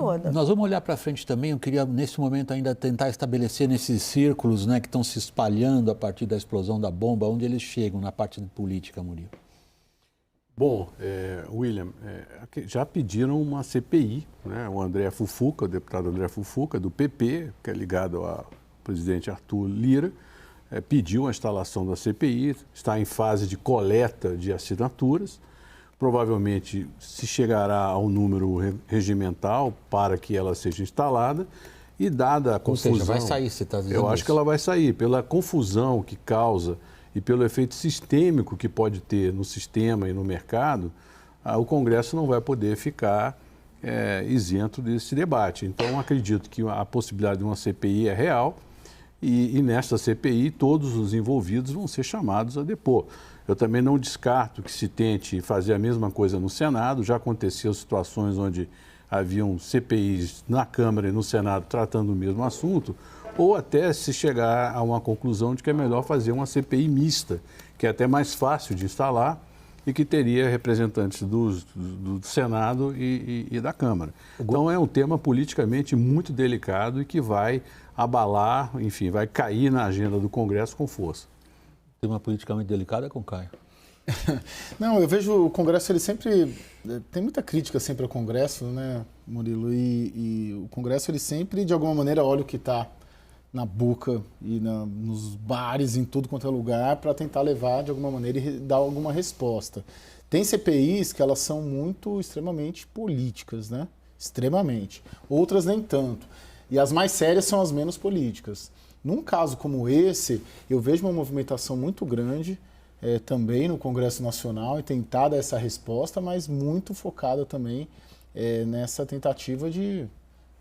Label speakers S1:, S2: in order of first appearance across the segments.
S1: toda.
S2: Nós vamos olhar para frente também. Eu queria, nesse momento, ainda tentar estabelecer nesses círculos, né, que estão se espalhando a partir da explosão da bomba, onde eles chegam na parte de política, Murilo.
S3: Bom, William, já pediram uma CPI, né? O André Fufuca, o deputado André Fufuca, do PP, que é ligado ao presidente Arthur Lira, pediu a instalação da CPI, está em fase de coleta de assinaturas. Provavelmente se chegará ao número regimental para que ela seja instalada e dada a confusão...
S2: Ou seja, vai sair, você está dizendo
S3: Eu acho que ela vai sair, pela confusão que causa e pelo efeito sistêmico que pode ter no sistema e no mercado, o Congresso não vai poder ficar isento desse debate. Então, acredito que a possibilidade de uma CPI é real e nesta CPI todos os envolvidos vão ser chamados a depor. Eu também não descarto que se tente fazer a mesma coisa no Senado. Já aconteceu situações onde haviam CPIs na Câmara e no Senado tratando o mesmo assunto, ou até se chegar a uma conclusão de que é melhor fazer uma CPI mista, que é até mais fácil de instalar e que teria representantes do Senado e da Câmara. Então é um tema politicamente muito delicado e que vai abalar, enfim, vai cair na agenda do Congresso com força.
S2: Tema politicamente delicado com o Caio.
S4: Não, eu vejo o Congresso, ele sempre... Tem muita crítica sempre ao Congresso, né, Murilo? E o Congresso, ele sempre, de alguma maneira, olha o que está na boca e nos bares, em tudo quanto é lugar, para tentar levar, de alguma maneira, e dar alguma resposta. Tem CPIs que elas são extremamente políticas, né? Extremamente. Outras nem tanto. E as mais sérias são as menos políticas. Num caso como esse, eu vejo uma movimentação muito grande também no Congresso Nacional e tentar dar essa resposta, mas muito focada também nessa tentativa de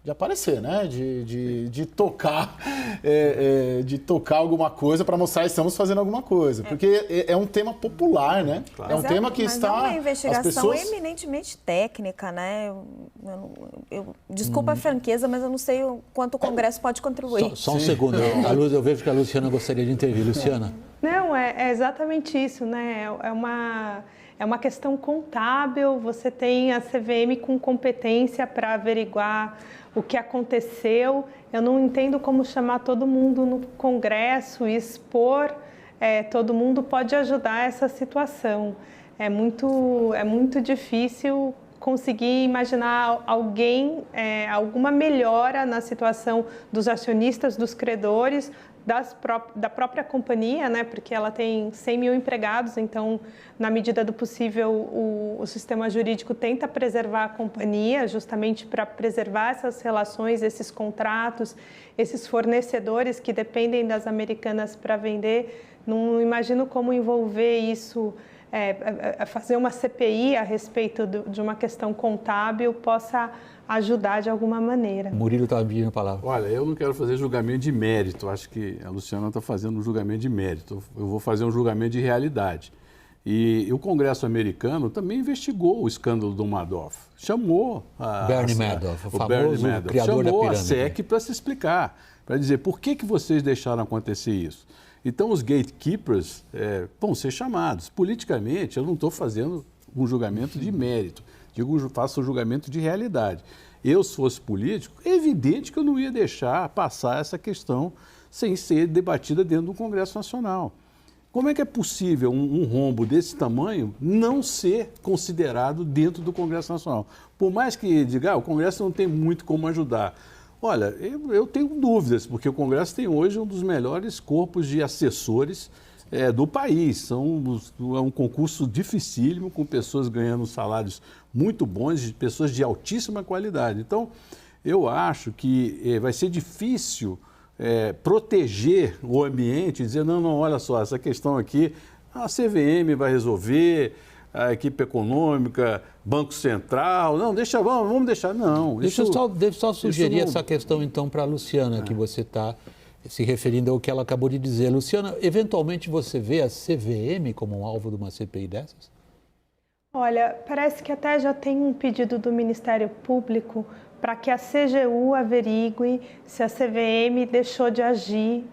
S4: aparecer, né? De tocar, de tocar alguma coisa para mostrar que estamos fazendo alguma coisa. Porque é um tema popular, né? Claro. É um tema que está...
S1: É uma investigação
S4: as pessoas...
S1: eminentemente técnica, né? Desculpa a franqueza, mas eu não sei o quanto o Congresso pode contribuir.
S2: Só um segundo. Eu vejo que a Luciana gostaria de intervir. Luciana.
S5: Não, é exatamente isso, né? É uma questão contábil, você tem a CVM com competência para averiguar o que aconteceu. Eu não entendo como chamar todo mundo no Congresso e expor, todo mundo pode ajudar essa situação. É muito difícil conseguir imaginar alguma melhora na situação dos acionistas, dos credores, da própria companhia, né? Porque ela tem 100 mil empregados, então, na medida do possível, o sistema jurídico tenta preservar a companhia, justamente para preservar essas relações, esses contratos, esses fornecedores que dependem das americanas para vender. Não imagino como envolver isso, fazer uma CPI a respeito de uma questão contábil possa ajudar de alguma maneira.
S2: Murilo estava pedindo a palavra.
S3: Olha, eu não quero fazer julgamento de mérito, acho que a Luciana está fazendo um julgamento de mérito, eu vou fazer um julgamento de realidade. E o Congresso americano também investigou o escândalo do Madoff, chamou
S2: Bernie Madoff, o famoso
S3: Bernie Madoff,
S2: criador da
S3: chamou
S2: pirâmide.
S3: A SEC para se explicar, para dizer por que vocês deixaram acontecer isso. Então, os gatekeepers vão ser chamados. Politicamente, eu não estou fazendo um julgamento de mérito, faço um julgamento de realidade. Eu, se fosse político, é evidente que eu não ia deixar passar essa questão sem ser debatida dentro do Congresso Nacional. Como é que é possível um rombo desse tamanho não ser considerado dentro do Congresso Nacional? Por mais que diga, o Congresso não tem muito como ajudar. Olha, eu tenho dúvidas, porque o Congresso tem hoje um dos melhores corpos de assessores do país. É um concurso dificílimo, com pessoas ganhando salários muito bons, de pessoas de altíssima qualidade. Então, eu acho que vai ser difícil proteger o ambiente e dizer, não, olha só, essa questão aqui, a CVM vai resolver, a equipe econômica, Banco Central, não, vamos deixar, não.
S2: Deixa eu só sugerir essa questão, então, para a Luciana, que você está se referindo ao que ela acabou de dizer. Luciana, eventualmente você vê a CVM como um alvo de uma CPI dessas?
S5: Olha, parece que até já tem um pedido do Ministério Público para que a CGU averigue se a CVM deixou de agir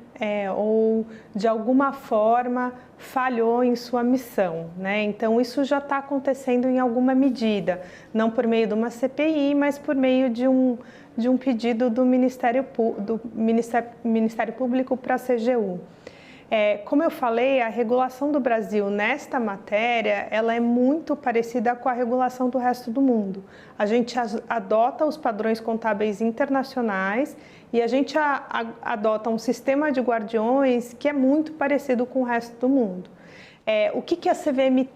S5: ou de alguma forma falhou em sua missão, né? Então isso já está acontecendo em alguma medida, não por meio de uma CPI, mas por meio de um pedido do Ministério Público para a CGU. Como eu falei, a regulação do Brasil nesta matéria, ela é muito parecida com a regulação do resto do mundo. A gente adota os padrões contábeis internacionais e a gente adota um sistema de guardiões que é muito parecido com o resto do mundo. O que a CVM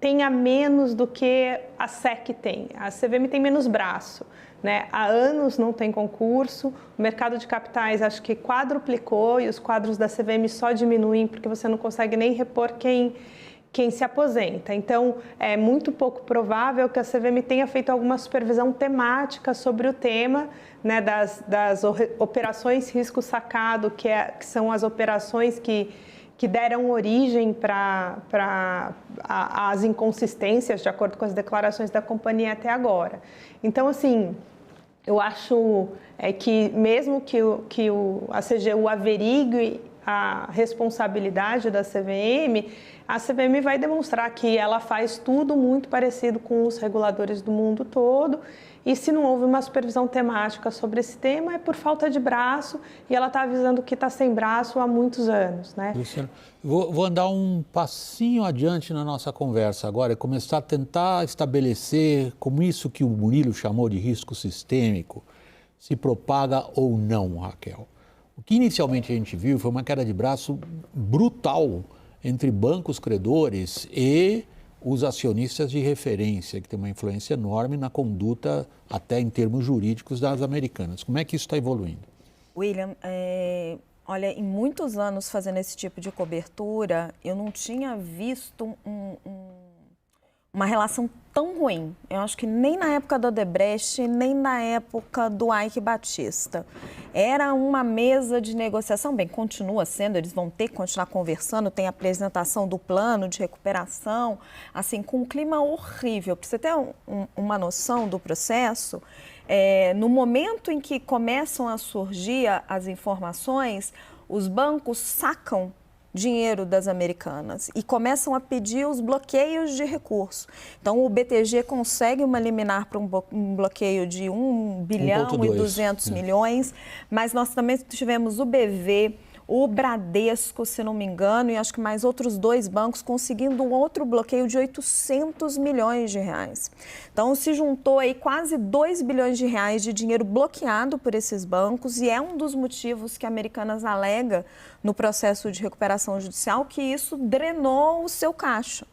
S5: tem a menos do que a SEC tem? A CVM tem menos braço. Né? Há anos não tem concurso, o mercado de capitais acho que quadruplicou e os quadros da CVM só diminuem porque você não consegue nem repor quem se aposenta. Então, é muito pouco provável que a CVM tenha feito alguma supervisão temática sobre o tema, né, das operações risco sacado, que são as operações que deram origem para as inconsistências, de acordo com as declarações da companhia até agora. Então, assim, eu acho que mesmo que a CGU averigue a responsabilidade da CVM, a CVM vai demonstrar que ela faz tudo muito parecido com os reguladores do mundo todo e se não houve uma supervisão temática sobre esse tema é por falta de braço e ela está avisando que está sem braço há muitos anos, né?
S2: Luciana, vou andar um passinho adiante na nossa conversa agora e começar a tentar estabelecer como isso que o Murilo chamou de risco sistêmico se propaga ou não, Raquel. O que inicialmente a gente viu foi uma queda de braço brutal entre bancos credores e os acionistas de referência, que tem uma influência enorme na conduta, até em termos jurídicos, das americanas. Como é que isso está evoluindo?
S1: William, olha, em muitos anos fazendo esse tipo de cobertura, eu não tinha visto uma relação tão ruim. Eu acho que nem na época do Odebrecht, nem na época do Eike Batista. Era uma mesa de negociação, bem, continua sendo, eles vão ter que continuar conversando, tem a apresentação do plano de recuperação, assim, com um clima horrível. Para você ter uma noção do processo, no momento em que começam a surgir as informações, os bancos sacam dinheiro das americanas e começam a pedir os bloqueios de recurso. Então, o BTG consegue uma liminar para um bloqueio de 1 bilhão e 200 milhões, mas nós também tivemos o BV, o Bradesco, se não me engano, e acho que mais outros 2 bancos conseguindo um outro bloqueio de 800 milhões de reais. Então, se juntou aí quase 2 bilhões de reais de dinheiro bloqueado por esses bancos e é um dos motivos que a Americanas alega no processo de recuperação judicial que isso drenou o seu caixa.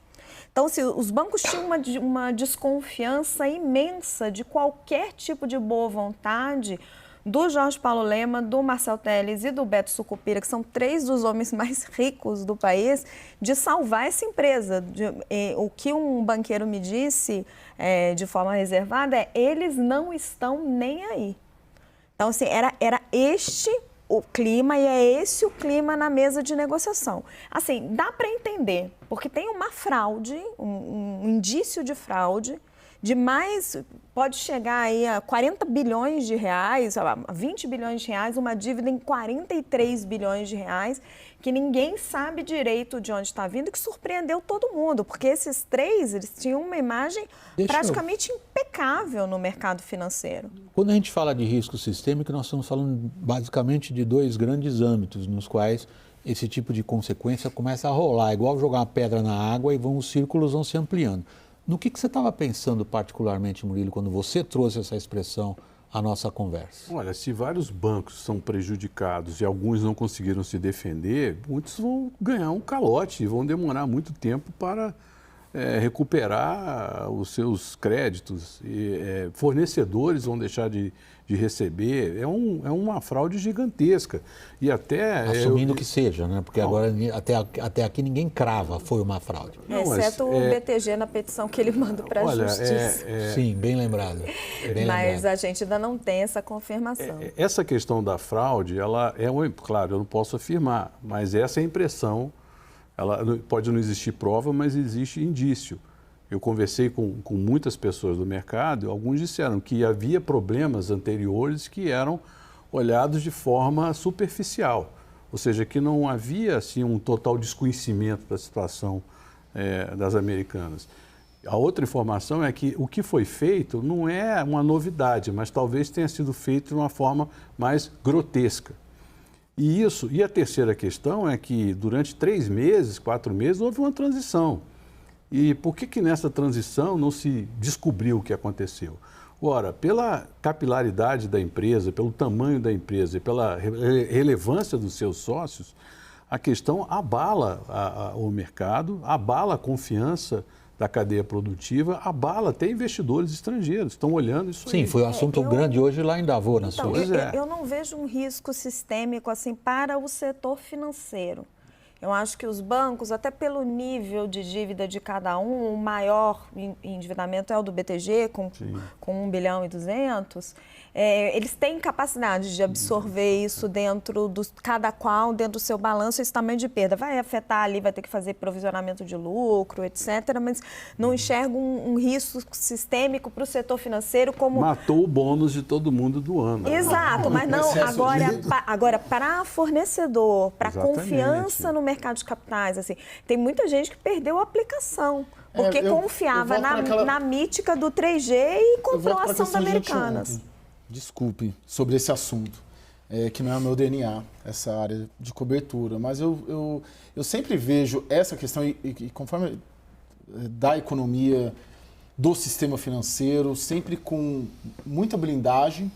S1: Então, os bancos tinham uma desconfiança imensa de qualquer tipo de boa vontade do Jorge Paulo Lema, do Marcel Telles e do Beto Sucupira, que são 3 dos homens mais ricos do país, de salvar essa empresa. O que um banqueiro me disse de forma reservada eles não estão nem aí. Então, assim, era este o clima e é esse o clima na mesa de negociação. Assim, dá para entender, porque tem uma fraude, um indício de fraude, de mais, pode chegar aí a 40 bilhões de reais, a 20 bilhões de reais, uma dívida em 43 bilhões de reais, que ninguém sabe direito de onde está vindo e que surpreendeu todo mundo, porque esses 3, eles tinham uma imagem praticamente impecável no mercado financeiro.
S2: Quando a gente fala de risco sistêmico, nós estamos falando basicamente de 2 grandes âmbitos nos quais esse tipo de consequência começa a rolar, igual jogar uma pedra na água e os círculos vão se ampliando. No que você estava pensando particularmente, Murilo, quando você trouxe essa expressão à nossa conversa?
S3: Olha, se vários bancos são prejudicados e alguns não conseguiram se defender, muitos vão ganhar um calote e vão demorar muito tempo para recuperar os seus créditos. E, fornecedores vão deixar de receber. É uma fraude gigantesca. E até...
S2: Assumindo que seja, né? Porque agora até aqui ninguém crava, foi uma fraude.
S1: Exceto o BTG na petição que ele manda para a Justiça.
S2: Sim, bem lembrado.
S1: Mas a gente ainda não tem essa confirmação.
S3: Essa questão da fraude, ela claro, eu não posso afirmar, mas essa é a impressão. Ela pode não existir prova, mas existe indício. Eu conversei com muitas pessoas do mercado e alguns disseram que havia problemas anteriores que eram olhados de forma superficial. ou seja, que não havia assim, um total desconhecimento da situação das americanas. A outra informação é que o que foi feito não é uma novidade, mas talvez tenha sido feito de uma forma mais grotesca. E a terceira questão é que durante 3 meses, 4 meses, houve uma transição. E por que nessa transição não se descobriu o que aconteceu? Ora, pela capilaridade da empresa, pelo tamanho da empresa e pela relevância dos seus sócios, a questão abala o mercado, abala a confiança da cadeia produtiva, abala até investidores estrangeiros, estão olhando isso aí.
S2: Sim, foi um assunto grande hoje lá em Davos, na
S1: então,
S2: Suíça.
S1: Eu não vejo um risco sistêmico assim para o setor financeiro. Eu acho que os bancos, até pelo nível de dívida de cada um, o maior endividamento é o do BTG, com 1,2 bilhão. Eles têm capacidade de absorver isso cada qual dentro do seu balanço, esse tamanho de perda. Vai afetar ali, vai ter que fazer provisionamento de lucro, etc., mas não enxergo um risco sistêmico para o setor financeiro como...
S3: Matou o bônus de todo mundo do ano.
S1: Exato, mas não, agora para fornecedor, para confiança no mercado de capitais, assim, tem muita gente que perdeu a aplicação, porque confiava na mítica do 3G e comprou a ação da Americanas.
S4: Desculpe, sobre esse assunto, que não é o meu DNA, essa área de cobertura, mas eu sempre vejo essa questão, e conforme da economia, do sistema financeiro, sempre com muita blindagem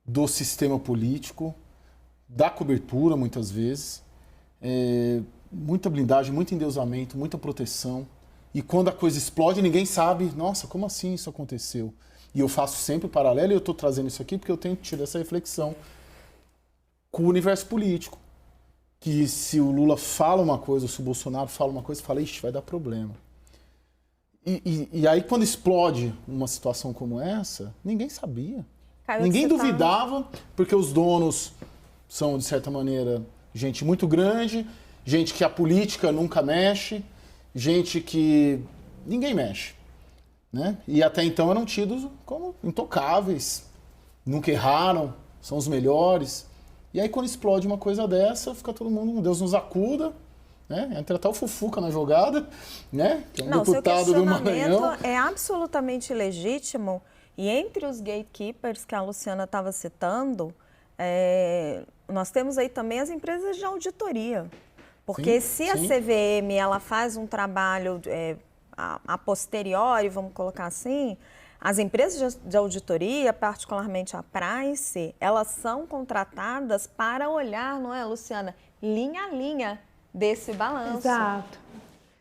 S4: do sistema político, da cobertura, muitas vezes, muita blindagem, muito endeusamento, muita proteção, e quando a coisa explode, ninguém sabe, nossa, como assim isso aconteceu? E eu faço sempre o paralelo, e eu estou trazendo isso aqui porque eu tenho tido essa reflexão com o universo político. Que se o Lula fala uma coisa, ou se o Bolsonaro fala uma coisa, fala, ixi, vai dar problema. E aí, quando explode uma situação como essa, ninguém sabia. Ninguém duvidava, porque os donos são, de certa maneira, gente muito grande, gente que a política nunca mexe, gente que ninguém mexe. Né? E até então eram tidos como intocáveis, nunca erraram, são os melhores. E aí quando explode uma coisa dessa, fica todo mundo, Deus nos acuda, né? Entra até o Fufuca na jogada, né? Que é um deputado do Maranhão.
S1: É absolutamente legítimo, e entre os gatekeepers que a Luciana estava citando, nós temos aí também as empresas de auditoria. Porque se a CVM ela faz um trabalho... a posteriori, vamos colocar assim, as empresas de auditoria, particularmente a Price, elas são contratadas para olhar, não é, Luciana, linha a linha desse balanço.
S5: Exato.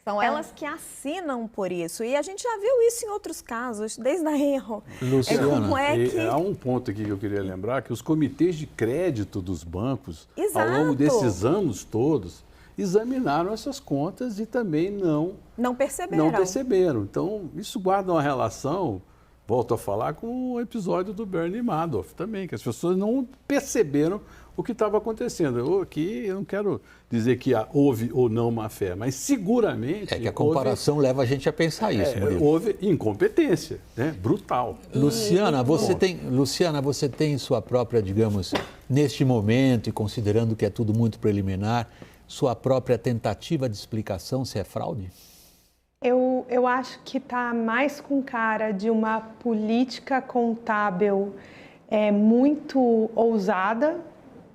S1: São elas que assinam por isso. E a gente já viu isso em outros casos, desde a Enro.
S2: Luciana,
S3: há um ponto aqui que eu queria lembrar, que os comitês de crédito dos bancos,
S1: Exato.
S3: ao longo desses anos todos, examinaram essas contas e também não perceberam. Então, isso guarda uma relação, volto a falar, com o episódio do Bernie Madoff também, que as pessoas não perceberam o que estava acontecendo. Aqui eu não quero dizer que houve ou não má fé, mas seguramente...
S2: É que a comparação leva a gente a pensar isso, Murilo.
S3: Houve incompetência, né? Brutal.
S2: Luciana, você tem sua própria, digamos, neste momento e considerando que é tudo muito preliminar, sua própria tentativa de explicação se é fraude?
S5: Eu acho que está mais com cara de uma política contábil muito ousada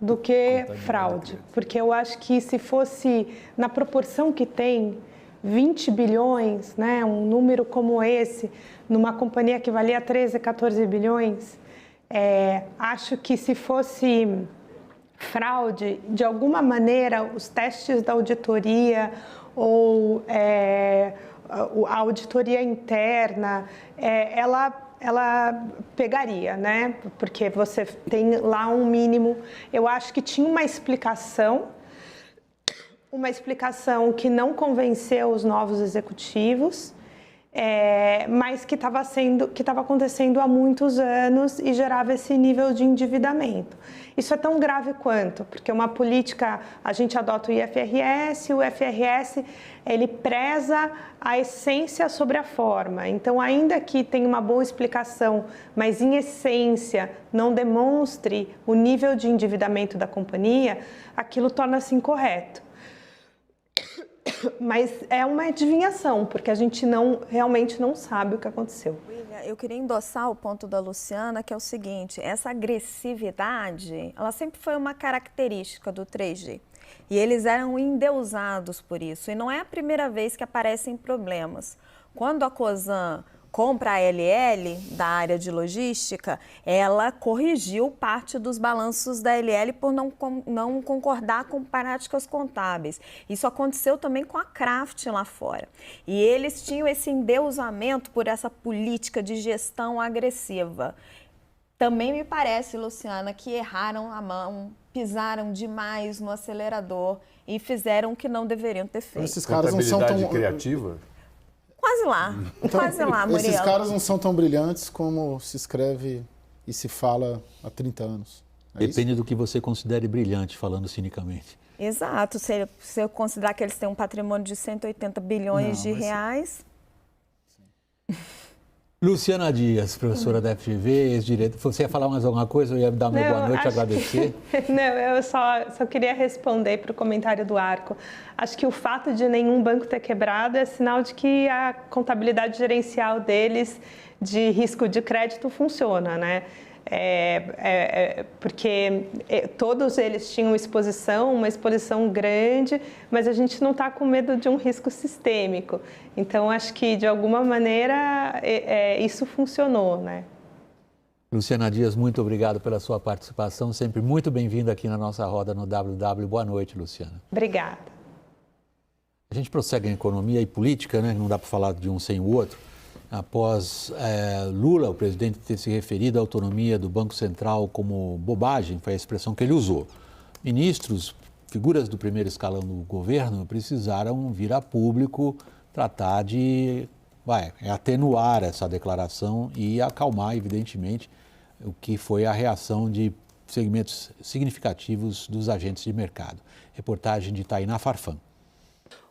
S5: do que fraude. Porque eu acho que se fosse, na proporção que tem, 20 bilhões, né, um número como esse, numa companhia que valia 13, 14 bilhões, acho que se fosse... fraude, de alguma maneira, os testes da auditoria ou a auditoria interna, ela pegaria, né? Porque você tem lá um mínimo. Eu acho que tinha uma explicação que não convenceu os novos executivos. mas que estava acontecendo há muitos anos e gerava esse nível de endividamento. Isso é tão grave quanto, porque uma política, a gente adota o IFRS, ele preza a essência sobre a forma. Então, ainda que tenha uma boa explicação, mas em essência não demonstre o nível de endividamento da companhia, aquilo torna-se incorreto. Mas é uma adivinhação, porque a gente realmente não sabe o que aconteceu.
S1: William, eu queria endossar o ponto da Luciana, que é o seguinte, essa agressividade, ela sempre foi uma característica do 3G. E eles eram endeusados por isso. E não é a primeira vez que aparecem problemas. Quando a Cosan compra a LL da área de logística, ela corrigiu parte dos balanços da LL por não concordar com práticas contábeis. Isso aconteceu também com a Kraft lá fora. E eles tinham esse endeusamento por essa política de gestão agressiva. Também me parece, Luciana, que erraram a mão, pisaram demais no acelerador e fizeram o que não deveriam ter feito.
S4: Esses caras não são tão
S3: criativa?
S1: Quase lá,
S4: então,
S1: quase lá, Muriel.
S4: Esses caras não são tão brilhantes como se escreve e se fala há 30 anos.
S2: Depende do que você considere brilhante, falando cinicamente.
S1: Exato. Se eu considerar que eles têm um patrimônio de 180 bilhões de reais...
S2: Luciana Dias, professora da FGV, ex-diretora. Você ia falar mais alguma coisa? Eu ia dar uma boa noite e agradecer.
S5: Não, eu só queria responder para o comentário do Arco. Acho que o fato de nenhum banco ter quebrado é sinal de que a contabilidade gerencial deles de risco de crédito funciona, né? Porque todos eles tinham uma exposição grande, mas a gente não está com medo de um risco sistêmico. Então, acho que, de alguma maneira, isso funcionou, né?
S2: Luciana Dias, muito obrigado pela sua participação, sempre muito bem-vinda aqui na nossa roda no WW. Boa noite, Luciana.
S5: Obrigada.
S2: A gente prossegue em economia e política, né? Não dá para falar de um sem o outro. Após Lula, o presidente, ter se referido à autonomia do Banco Central como bobagem, foi a expressão que ele usou. Ministros, figuras do primeiro escalão do governo, precisaram vir a público tratar de atenuar essa declaração e acalmar, evidentemente, o que foi a reação de segmentos significativos dos agentes de mercado. Reportagem de Tainá Farfan.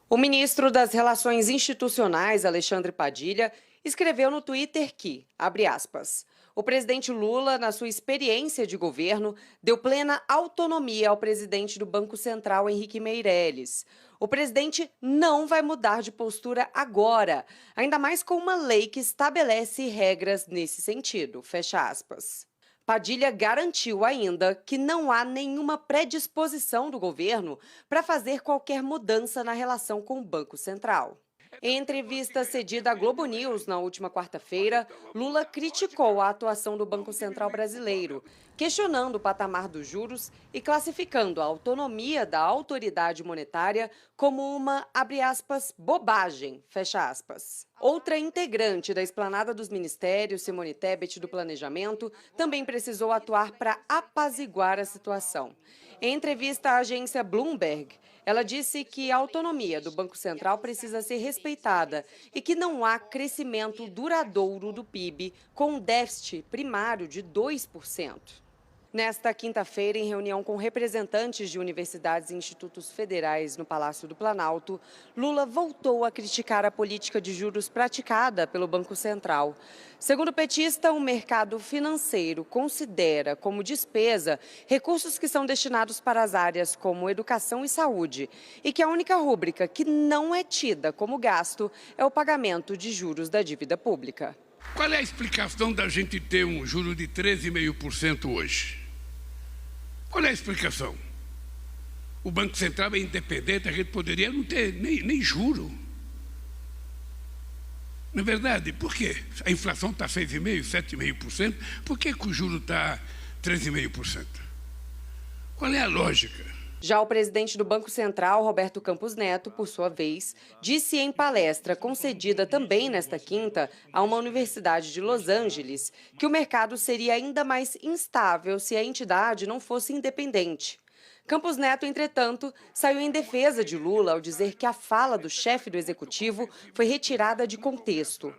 S6: O ministro das Relações Institucionais, Alexandre Padilha, escreveu no Twitter que, abre aspas, o presidente Lula, na sua experiência de governo, deu plena autonomia ao presidente do Banco Central, Henrique Meirelles. O presidente não vai mudar de postura agora, ainda mais com uma lei que estabelece regras nesse sentido, fecha aspas. Padilha garantiu ainda que não há nenhuma predisposição do governo para fazer qualquer mudança na relação com o Banco Central. Em entrevista cedida à Globo News na última quarta-feira, Lula criticou a atuação do Banco Central brasileiro, questionando o patamar dos juros e classificando a autonomia da autoridade monetária como uma, abre aspas, bobagem, fecha aspas. Outra integrante da esplanada dos ministérios, Simone Tebet, do Planejamento, também precisou atuar para apaziguar a situação. Em entrevista à agência Bloomberg, ela disse que a autonomia do Banco Central precisa ser respeitada e que não há crescimento duradouro do PIB com um déficit primário de 2%. Nesta quinta-feira, em reunião com representantes de universidades e institutos federais no Palácio do Planalto, Lula voltou a criticar a política de juros praticada pelo Banco Central. Segundo o petista, o mercado financeiro considera como despesa recursos que são destinados para as áreas como educação e saúde e que a única rúbrica que não é tida como gasto é o pagamento de juros da dívida pública.
S7: Qual é a explicação da gente ter um juro de 13,5% hoje? Qual é a explicação? O Banco Central é independente, a gente poderia não ter nem juro. Na verdade, por quê? A inflação está 6,5%, 7,5%, por que o juro está 13,5%? Qual é a lógica?
S6: Já o presidente do Banco Central, Roberto Campos Neto, por sua vez, disse em palestra concedida também nesta quinta a uma universidade de Los Angeles que o mercado seria ainda mais instável se a entidade não fosse independente. Campos Neto, entretanto, saiu em defesa de Lula ao dizer que a fala do chefe do executivo foi retirada de contexto.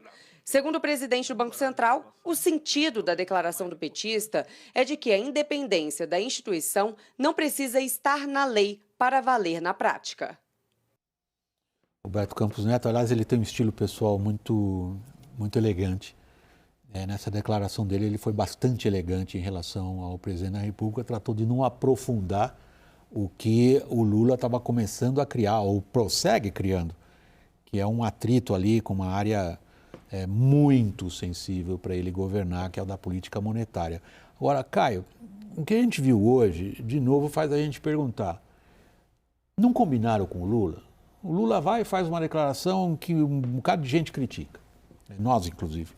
S6: Segundo o presidente do Banco Central, o sentido da declaração do petista é de que a independência da instituição não precisa estar na lei para valer na prática.
S2: Roberto Campos Neto, aliás, ele tem um estilo pessoal muito elegante. Nessa declaração dele, ele foi bastante elegante em relação ao presidente da República, tratou de não aprofundar o que o Lula estava começando a criar, ou prossegue criando, que é um atrito ali com uma área muito sensível para ele governar, que é o da política monetária. Agora, Caio, o que a gente viu hoje, de novo, faz a gente perguntar, não combinaram com o Lula? O Lula vai e faz uma declaração que um bocado de gente critica, nós inclusive.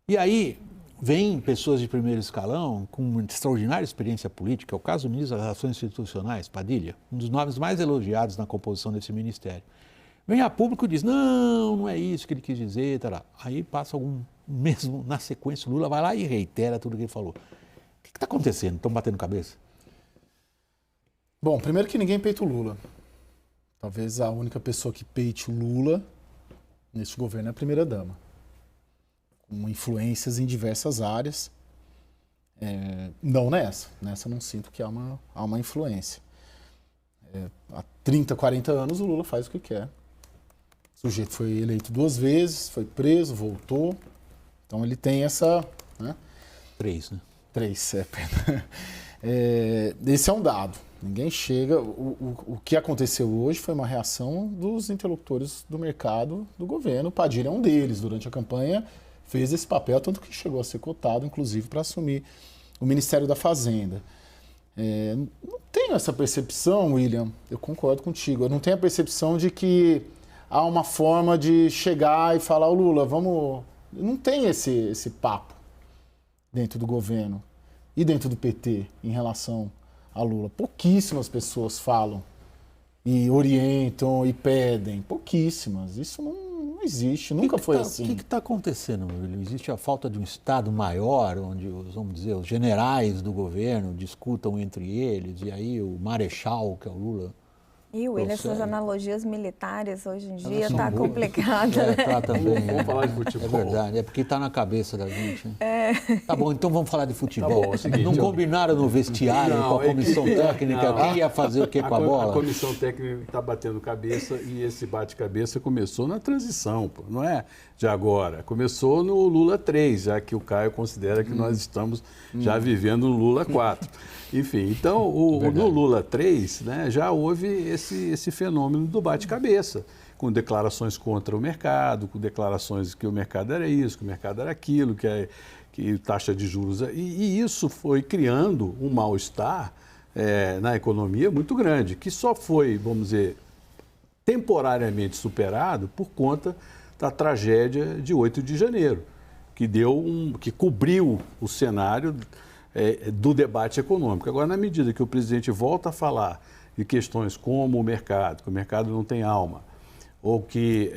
S2: E aí vem pessoas de primeiro escalão com uma extraordinária experiência política, é o caso do ministro das Relações Institucionais, Padilha, um dos nomes mais elogiados na composição desse ministério. Vem a público e diz, não é isso que ele quis dizer, tará. Aí passa algum mesmo, na sequência, o Lula vai lá e reitera tudo o que ele falou. O que está acontecendo? Estão batendo cabeça?
S4: Bom, primeiro que ninguém peita o Lula. Talvez a única pessoa que peite o Lula neste governo é a primeira-dama, com influências em diversas áreas. Não nessa não sinto que há uma influência. Há 30, 40 anos o Lula faz o que quer. O sujeito foi eleito 2 vezes, foi preso, voltou. Então ele tem essa... Né?
S2: 3, né?
S4: 3, esse é um dado. Ninguém chega... O que aconteceu hoje foi uma reação dos interlocutores do mercado do governo. O Padilha é um deles. Durante a campanha fez esse papel, tanto que chegou a ser cotado, inclusive, para assumir o Ministério da Fazenda. Não tenho essa percepção, William, eu concordo contigo, eu não tenho a percepção de que há uma forma de chegar e falar, Lula, vamos... Não tem esse papo dentro do governo e dentro do PT em relação a Lula. Pouquíssimas pessoas falam e orientam e pedem, pouquíssimas. Isso não existe, nunca foi assim.
S2: O que está acontecendo, William? Existe a falta de um Estado maior, onde, vamos dizer, os generais do governo discutam entre eles, e aí o marechal, que é o Lula...
S1: E William, essas analogias militares hoje em dia está complicado, né?
S2: Tá também,
S3: Vamos falar de futebol.
S2: É verdade, é porque está na cabeça da gente. Tá bom, então vamos falar de futebol.
S3: Tá bom, é o seguinte,
S2: não combinaram no vestiário com a comissão técnica? Quem ia fazer o que com a bola?
S3: A comissão técnica está batendo cabeça e esse bate-cabeça começou na transição, pô, não é de agora. Começou no Lula 3, já que o Caio considera que nós estamos já vivendo no Lula 4. Enfim, então, no Lula 3, né, já houve esse fenômeno do bate-cabeça, com declarações contra o mercado, com declarações que o mercado era isso, que o mercado era aquilo, que taxa de juros... E isso foi criando um mal-estar na economia muito grande, que só foi, vamos dizer, temporariamente superado por conta da tragédia de 8 de janeiro, que cobriu o cenário do debate econômico. Agora, na medida que o presidente volta a falar de questões como o mercado, que o mercado não tem alma, ou que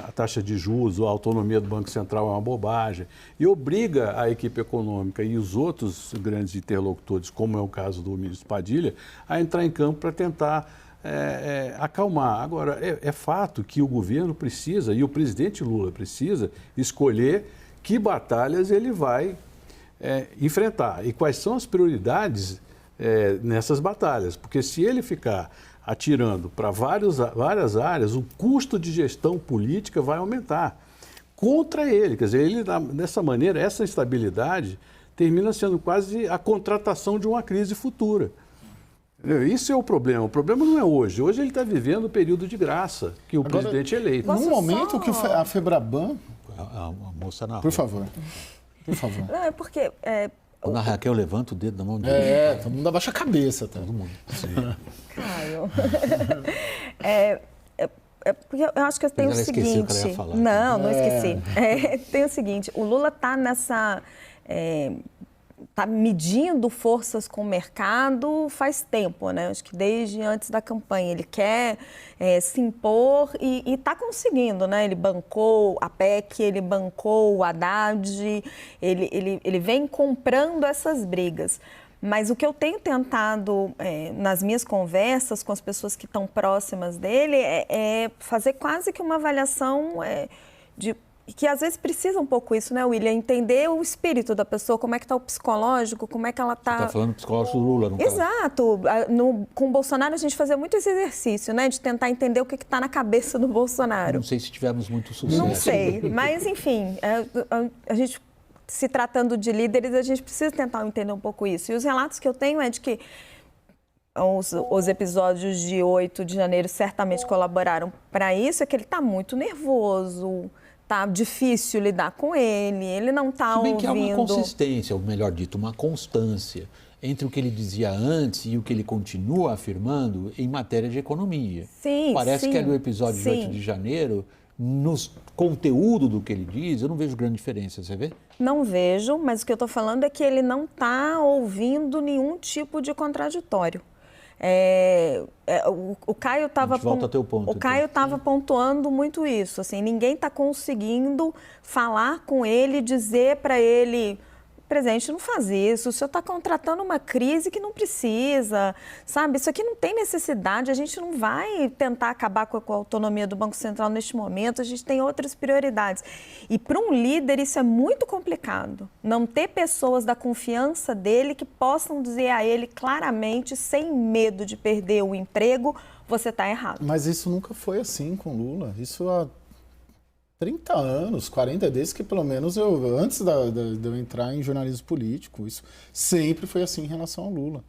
S3: a taxa de juros ou a autonomia do Banco Central é uma bobagem, e obriga a equipe econômica e os outros grandes interlocutores, como é o caso do ministro Padilha, a entrar em campo para tentar acalmar. Agora, é fato que o governo precisa, e o presidente Lula precisa, escolher que batalhas ele vai enfrentar e quais são as prioridades nessas batalhas, porque se ele ficar atirando para várias áreas, o custo de gestão política vai aumentar contra ele. Quer dizer, dessa maneira, essa instabilidade termina sendo quase a contratação de uma crise futura. Isso é o problema. O problema não é hoje. Hoje ele está vivendo o período de graça que o presidente é eleito.
S4: No momento que a Febraban...
S2: A moça na rua.
S4: Por favor.
S1: Não, é porque...
S2: Quando a Raquel levanta o dedo na mão dele.
S4: Todo mundo abaixa a cabeça. Todo mundo.
S1: Caio. Porque eu acho que tem o seguinte...
S2: O que ela ia falar.
S1: Não esqueci. Tem o seguinte, o Lula está nessa... Está medindo forças com o mercado faz tempo, né? Acho que desde antes da campanha. Ele quer se impor e está conseguindo, né? Ele bancou a PEC, ele bancou o Haddad, ele vem comprando essas brigas. Mas o que eu tenho tentado nas minhas conversas com as pessoas que estão próximas dele é fazer quase que uma avaliação que às vezes precisa um pouco isso, né, William? Entender o espírito da pessoa, como é que está o psicológico, como é que ela está...
S2: Você está falando do psicológico do Lula, no caso.
S1: Exato. Com o Bolsonaro a gente fazia muito esse exercício, né, de tentar entender o que está na cabeça do Bolsonaro.
S2: Não sei se tivemos muito sucesso.
S1: Não sei, mas enfim, a gente, se tratando de líderes, a gente precisa tentar entender um pouco isso. E os relatos que eu tenho é de que os episódios de 8 de janeiro certamente colaboraram para isso, é que ele está muito nervoso, tá difícil lidar com ele não está ouvindo...
S2: Se bem que há uma consistência, ou melhor dito, uma constância entre o que ele dizia antes e o que ele continua afirmando em matéria de economia.
S1: Sim,
S2: Parece que ali o episódio de 8 de janeiro, no conteúdo do que ele diz, eu não vejo grande diferença, você vê?
S1: Não vejo, mas o que eu estou falando é que ele não está ouvindo nenhum tipo de contraditório. O Caio estava pontuando muito isso, assim, ninguém está conseguindo falar com ele, dizer para ele: presidente, não faz isso, o senhor está contratando uma crise que não precisa, sabe? Isso aqui não tem necessidade, a gente não vai tentar acabar com a autonomia do Banco Central neste momento, a gente tem outras prioridades. E para um líder isso é muito complicado, não ter pessoas da confiança dele que possam dizer a ele claramente, sem medo de perder o emprego, você está errado.
S4: Mas isso nunca foi assim com Lula, isso há 30 anos, 40 desde que pelo menos antes de eu entrar em jornalismo político, isso sempre foi assim em relação ao Lula.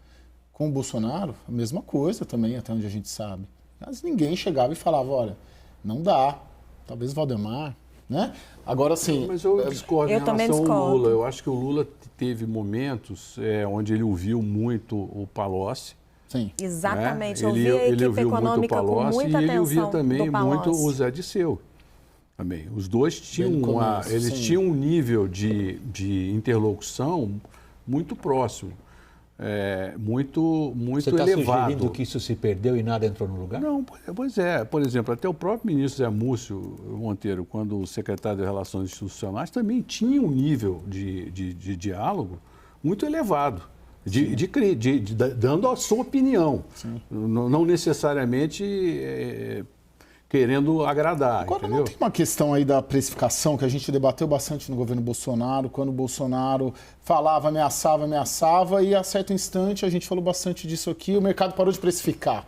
S4: Com o Bolsonaro, a mesma coisa também, até onde a gente sabe. Mas ninguém chegava e falava, olha, não dá, talvez Valdemar, né? Agora sim...
S3: Mas eu discordo em relação ao Lula. Eu acho que o Lula teve momentos onde ele ouviu muito o Palocci.
S1: Sim. Exatamente, eu vi a equipe econômica com muita atenção.
S3: E ele ouvia também muito o Zé Disseu. Também. Os dois tinham tinham um nível de interlocução muito próximo, muito
S2: Você
S3: elevado.
S2: Você está sugerindo que isso se perdeu e nada entrou no lugar?
S3: Não, pois é. Por exemplo, até o próprio ministro Zé Múcio Monteiro, quando secretário de Relações Institucionais, também tinha um nível de diálogo muito elevado, dando a sua opinião, não necessariamente... querendo agradar,
S4: agora,
S3: entendeu?
S4: Não tem uma questão aí da precificação que a gente debateu bastante no governo Bolsonaro, quando o Bolsonaro falava, ameaçava e a certo instante, a gente falou bastante disso aqui, o mercado parou de precificar.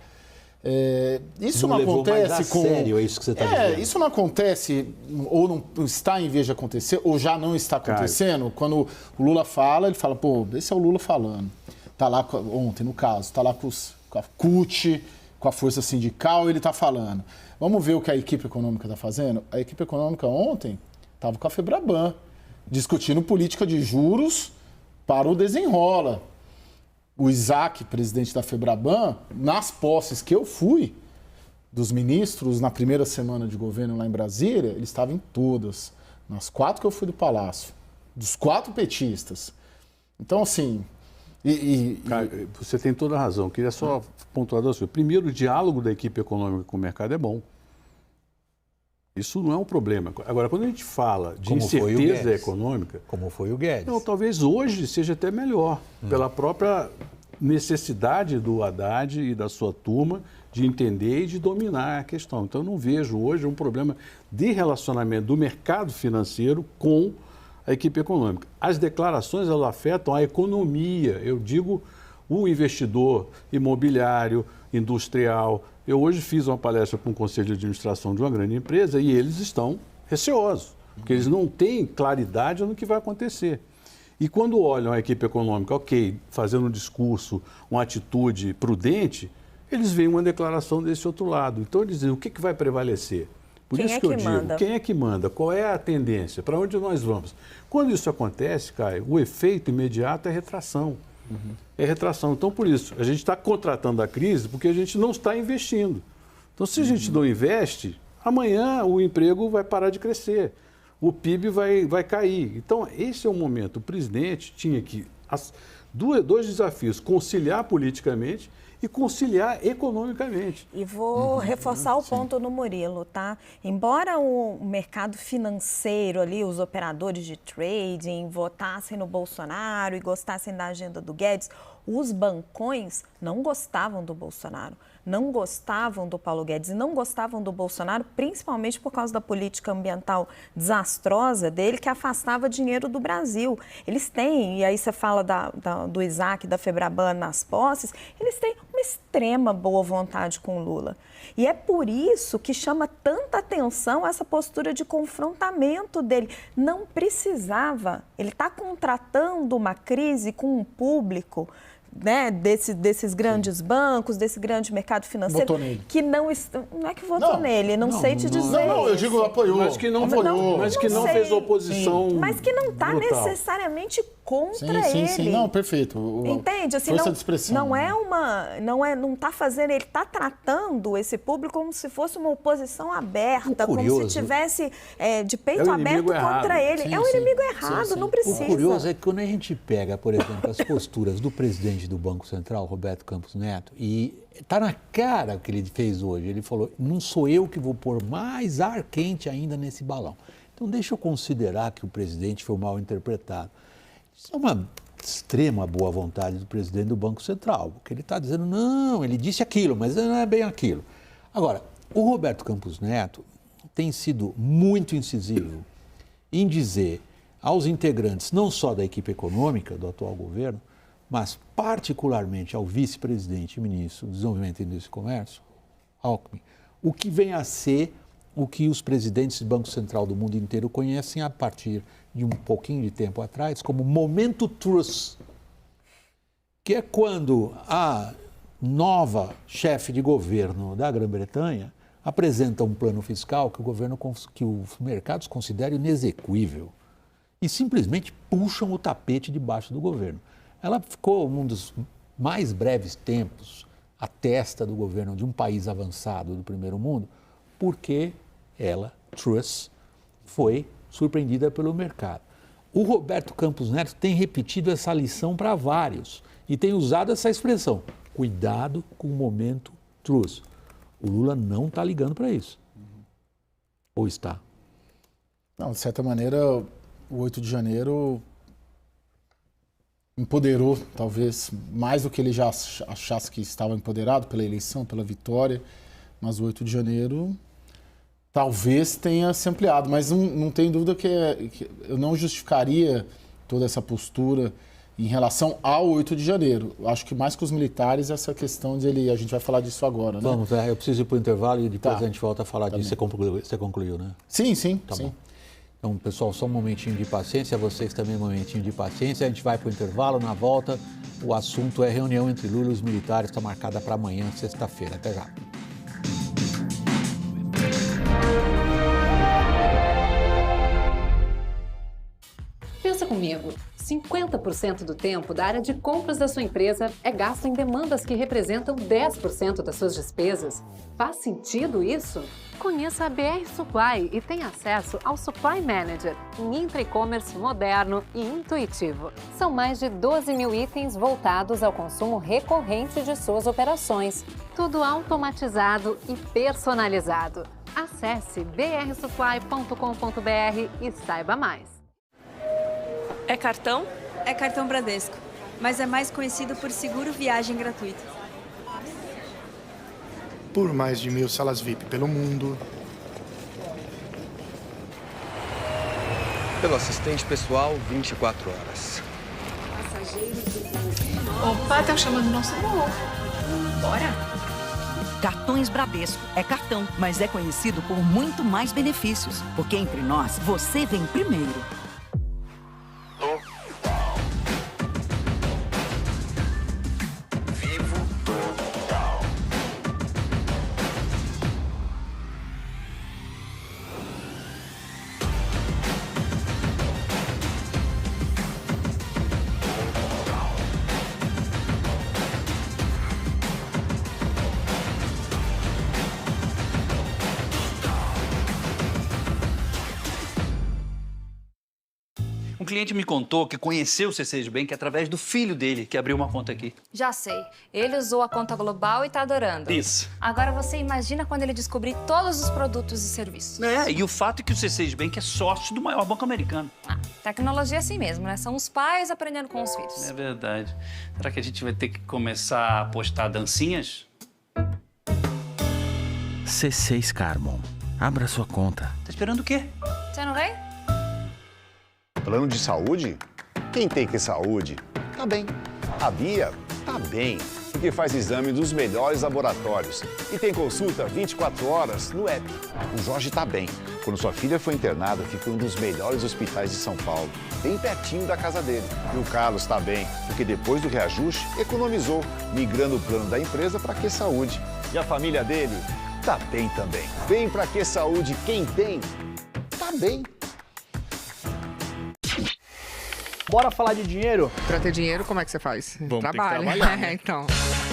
S4: Isso não acontece mais a
S2: sério, é isso que você está dizendo.
S4: Isso não acontece, ou não está em vez de acontecer, ou já não está acontecendo. Caio. Quando o Lula fala, ele fala, pô, esse é o Lula falando. Tá lá, ontem no caso, tá lá com a CUT, com a força sindical, ele está falando. Vamos ver o que a equipe econômica está fazendo? A equipe econômica ontem estava com a Febraban, discutindo política de juros para o desenrola. O Isaac, presidente da Febraban, nas posses que eu fui, dos ministros, na primeira semana de governo lá em Brasília, ele estava em todas. Nas 4 que eu fui do Palácio. Dos 4 petistas. Então, assim...
S3: Caio, você tem toda a razão. Eu queria só pontuar duas coisas. Primeiro, o diálogo da equipe econômica com o mercado é bom. Isso não é um problema. Agora, quando a gente fala de incerteza econômica...
S2: Como foi o Guedes.
S3: Não, talvez hoje seja até melhor, pela própria necessidade do Haddad e da sua turma de entender e de dominar a questão. Então, eu não vejo hoje um problema de relacionamento do mercado financeiro com a equipe econômica. As declarações, elas afetam a economia, eu digo o investidor imobiliário, industrial. Eu hoje fiz uma palestra para um conselho de administração de uma grande empresa e eles estão receosos, porque eles não têm claridade no que vai acontecer. E quando olham a equipe econômica, ok, fazendo um discurso, uma atitude prudente, eles veem uma declaração desse outro lado. Então eles dizem, o que vai prevalecer? Por isso que eu digo, quem é que manda? Qual é a tendência? Para onde nós vamos? Quando isso acontece, Caio, o efeito imediato é retração. É retração. Então, por isso, a gente está contratando a crise porque a gente não está investindo. Então, se a gente não investe, amanhã o emprego vai parar de crescer, o PIB vai cair. Então, esse é o momento. O presidente tinha que... dois desafios, conciliar politicamente e conciliar economicamente.
S1: E vou reforçar o ponto no Murilo, tá? Embora o mercado financeiro ali, os operadores de trading, votassem no Bolsonaro e gostassem da agenda do Guedes, os bancões não gostavam do Bolsonaro, não gostavam do Paulo Guedes e não gostavam do Bolsonaro, principalmente por causa da política ambiental desastrosa dele, que afastava dinheiro do Brasil. Eles têm, e aí você fala do Isaac, da Febraban nas posses, eles têm uma extrema boa vontade com o Lula. E é por isso que chama tanta atenção essa postura de confrontamento dele. Não precisava. Ele está contratando uma crise com um público, né, desses grandes bancos, desse grande mercado financeiro,
S4: votou nele.
S1: Que não é que votou nele, não sei te dizer.
S4: Não, eu digo apoiou.
S3: Mas que não votou, mas que não fez oposição.
S1: Mas que não está
S3: brutal.
S1: necessariamente contra
S4: sim,
S1: ele.
S4: Sim, não, perfeito.
S1: Entende? Assim,
S4: força de expressão.
S1: Não está fazendo, ele está tratando esse público como se fosse uma oposição aberta, como se tivesse de peito aberto contra ele.
S4: Sim,
S1: é um
S4: sim.
S1: inimigo errado,
S4: Sim, sim.
S1: não precisa.
S2: O curioso é que quando a gente pega, por exemplo, as posturas do presidente do Banco Central, Roberto Campos Neto, e está na cara o que ele fez hoje. Ele falou, não sou eu que vou pôr mais ar quente ainda nesse balão. Então deixa eu considerar que o presidente foi mal interpretado. Isso é uma extrema boa vontade do presidente do Banco Central, porque ele está dizendo, não, ele disse aquilo, mas não é bem aquilo. Agora, o Roberto Campos Neto tem sido muito incisivo em dizer aos integrantes, não só da equipe econômica do atual governo, mas particularmente ao vice-presidente e ministro do Desenvolvimento, Indústria e Comércio, Alckmin, o que vem a ser o que os presidentes do Banco Central do mundo inteiro conhecem a partir de um pouquinho de tempo atrás como momento truce, que é quando a nova chefe de governo da Grã-Bretanha apresenta um plano fiscal que os mercados consideram inexequível e simplesmente puxam o tapete debaixo do governo. Ela ficou um dos mais breves tempos à testa do governo de um país avançado do primeiro mundo, porque ela, Truss, foi surpreendida pelo mercado. O Roberto Campos Neto tem repetido essa lição para vários e tem usado essa expressão, cuidado com o momento Truss. O Lula não está ligando para isso. Ou está?
S4: Não, de certa maneira, o 8 de janeiro empoderou, talvez, mais do que ele já achasse que estava empoderado pela eleição, pela vitória, mas o 8 de janeiro talvez tenha se ampliado, mas não tem dúvida que eu não justificaria toda essa postura em relação ao 8 de janeiro. Acho que mais que os militares, essa questão a gente vai falar disso agora, né?
S2: Vamos, eu preciso ir para o intervalo e depois a gente volta a falar disso.
S4: Bem.
S2: Você concluiu, né?
S4: Sim, sim.
S2: Tá
S4: sim.
S2: bom. Então, pessoal, só um momentinho de paciência, vocês também um momentinho de paciência. A gente vai para o intervalo, na volta o assunto é reunião entre Lula e os militares, está marcada para amanhã, sexta-feira. Até já.
S8: Pensa comigo, 50% do tempo da área de compras da sua empresa é gasto em demandas que representam 10% das suas despesas. Faz sentido isso? Conheça a BR Supply e tenha acesso ao Supply Manager, um intra-e-commerce moderno e intuitivo. São mais de 12 mil itens voltados ao consumo recorrente de suas operações. Tudo automatizado e personalizado. Acesse brsupply.com.br e saiba mais.
S9: É cartão? É cartão Bradesco, mas é mais conhecido por seguro viagem gratuito.
S10: Por mais de 1000 salas VIP pelo mundo.
S11: Pelo assistente pessoal, 24 horas.
S12: Opa, estão chamando nosso voo. Bora?
S13: Cartões Bradesco. É cartão, mas é conhecido por muito mais benefícios. Porque entre nós, você vem primeiro.
S14: cliente me contou que conheceu o C6 Bank através do filho dele, que abriu uma conta aqui.
S15: Já sei. Ele usou a conta global e tá adorando.
S14: Isso.
S15: Agora você imagina quando ele descobrir todos os produtos e serviços.
S14: E o fato é que o C6 Bank é sócio do maior banco americano.
S15: Tecnologia é assim mesmo, né? São os pais aprendendo com os filhos.
S14: É verdade. Será que a gente vai ter que começar a postar dancinhas?
S16: C6 Carmon. Abra sua conta.
S14: Tá esperando o quê?
S15: Você não vem?
S17: Plano de saúde? Quem tem que saúde? Tá bem. A Bia tá bem, porque faz exame dos melhores laboratórios e tem consulta 24 horas no app. O Jorge tá bem. Quando sua filha foi internada, ficou em um dos melhores hospitais de São Paulo, bem pertinho da casa dele. E o Carlos tá bem, porque depois do reajuste, economizou, migrando o plano da empresa para Que Saúde. E a família dele tá bem também. Vem pra Que Saúde, quem tem, tá bem.
S18: Bora falar de dinheiro?
S19: Pra ter dinheiro, como é que você faz?
S18: Vamos
S19: Trabalho.
S18: ter que trabalhar, né?
S19: Então.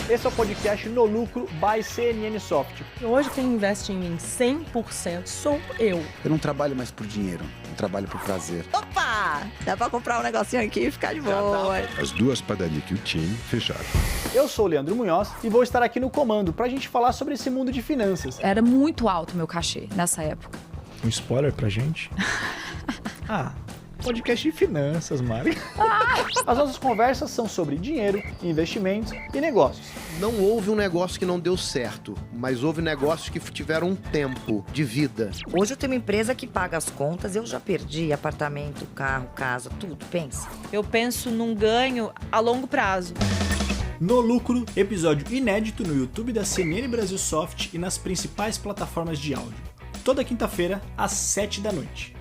S18: Esse é o podcast No Lucro by CNN Soft.
S20: Hoje quem investe em mim 100% sou eu.
S21: Eu não trabalho mais por dinheiro, eu trabalho por prazer.
S22: Opa! Dá pra comprar um negocinho aqui e ficar de boa.
S23: As duas padarias que eu tinha fecharam.
S18: Eu sou o Leandro Munhoz e vou estar aqui no comando pra gente falar sobre esse mundo de finanças.
S24: Era muito alto o meu cachê nessa época.
S18: Um spoiler pra gente? Podcast de finanças, Mari. As nossas conversas são sobre dinheiro, investimentos e negócios.
S25: Não houve um negócio que não deu certo, mas houve negócios que tiveram um tempo de vida.
S22: Hoje eu tenho uma empresa que paga as contas, eu já perdi apartamento, carro, casa, tudo, pensa.
S26: Eu penso num ganho a longo prazo.
S18: No Lucro, episódio inédito no YouTube da CNN Brasil Soft e nas principais plataformas de áudio. Toda quinta-feira, às 7 da noite.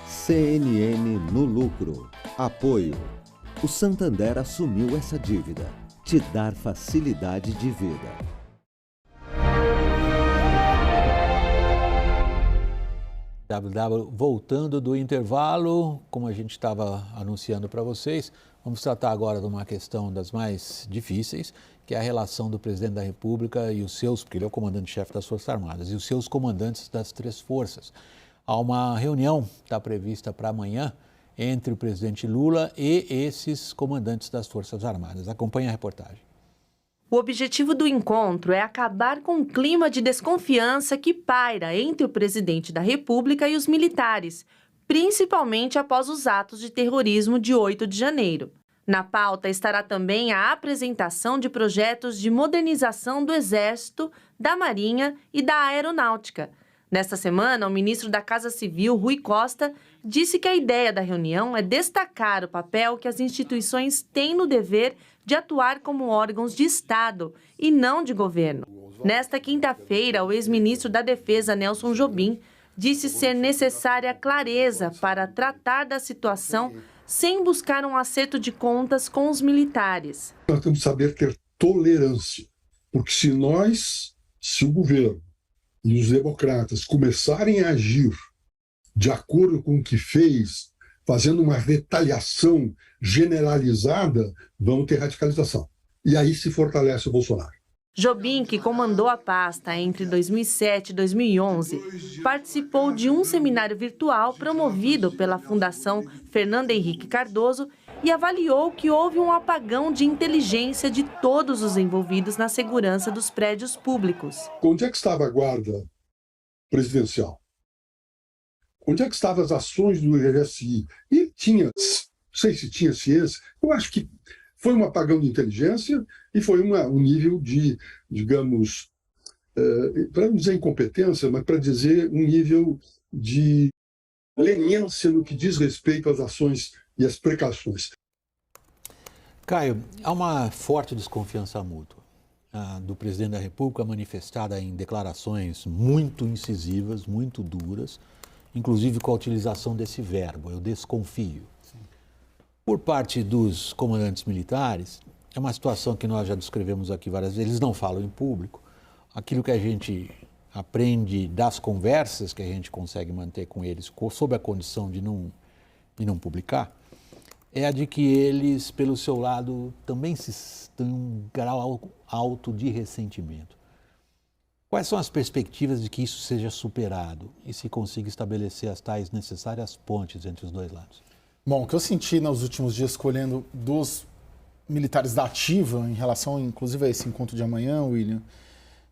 S27: CNN no Lucro. Apoio. O Santander assumiu essa dívida. Te dar facilidade de vida.
S2: Voltando do intervalo, como a gente estava anunciando para vocês, vamos tratar agora de uma questão das mais difíceis, que é a relação do presidente da República e os seus, porque ele é o comandante-chefe das Forças Armadas, e os seus comandantes das três forças. Há uma reunião que está prevista para amanhã entre o presidente Lula e esses comandantes das Forças Armadas. Acompanhe a reportagem.
S28: O objetivo do encontro é acabar com o clima de desconfiança que paira entre o presidente da República e os militares, principalmente após os atos de terrorismo de 8 de janeiro. Na pauta estará também a apresentação de projetos de modernização do Exército, da Marinha e da Aeronáutica. Nesta semana, o ministro da Casa Civil, Rui Costa, disse que a ideia da reunião é destacar o papel que as instituições têm no dever de atuar como órgãos de Estado e não de governo. Nesta quinta-feira, o ex-ministro da Defesa, Nelson Jobim, disse ser necessária clareza para tratar da situação sem buscar um acerto de contas com os militares.
S29: Nós temos que saber ter tolerância, porque se o governo e os democratas começarem a agir de acordo com o que fez, fazendo uma retaliação generalizada, vão ter radicalização. E aí se fortalece o Bolsonaro.
S28: Jobim, que comandou a pasta entre 2007 e 2011, participou de um seminário virtual promovido pela Fundação Fernando Henrique Cardoso e avaliou que houve um apagão de inteligência de todos os envolvidos na segurança dos prédios públicos.
S29: Onde é que estava a guarda presidencial? Onde é que estavam as ações do GSI? E tinha, não sei se tinha ciência, eu acho que foi um apagão de inteligência e foi um nível de, digamos, para não dizer incompetência, mas para dizer um nível de leniência no que diz respeito às ações e às precauções.
S2: Caio, há uma forte desconfiança mútua do presidente da República, manifestada em declarações muito incisivas, muito duras, inclusive com a utilização desse verbo, eu desconfio. Sim. Por parte dos comandantes militares, é uma situação que nós já descrevemos aqui várias vezes, eles não falam em público. Aquilo que a gente aprende das conversas que a gente consegue manter com eles, sob a condição de não publicar, é a de que eles, pelo seu lado, também têm um grau alto de ressentimento. Quais são as perspectivas de que isso seja superado e se consiga estabelecer as tais necessárias pontes entre os dois lados?
S1: Bom, o que eu senti nos últimos dias escolhendo dos militares da ativa, em relação inclusive a esse encontro de amanhã, William,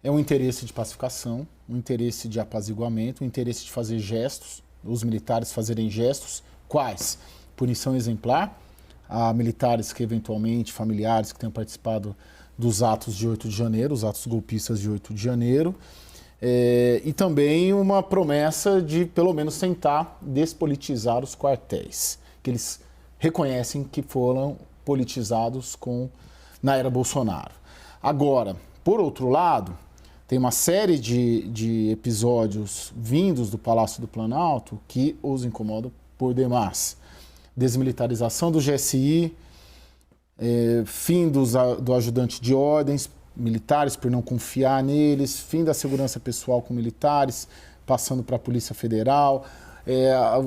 S1: é um interesse de pacificação, um interesse de apaziguamento, um interesse de fazer gestos, os militares fazerem gestos. Quais? Punição exemplar a militares que eventualmente, familiares que tenham participado dos atos de 8 de janeiro, os atos golpistas de 8 de janeiro, e também uma promessa de, pelo menos, tentar despolitizar os quartéis, que eles reconhecem que foram politizados na era Bolsonaro. Agora, por outro lado, tem uma série de episódios vindos do Palácio do Planalto que os incomodam por demais. Desmilitarização do GSI, fim do ajudante de ordens, militares por não confiar neles, fim da segurança pessoal com militares, passando para a Polícia Federal,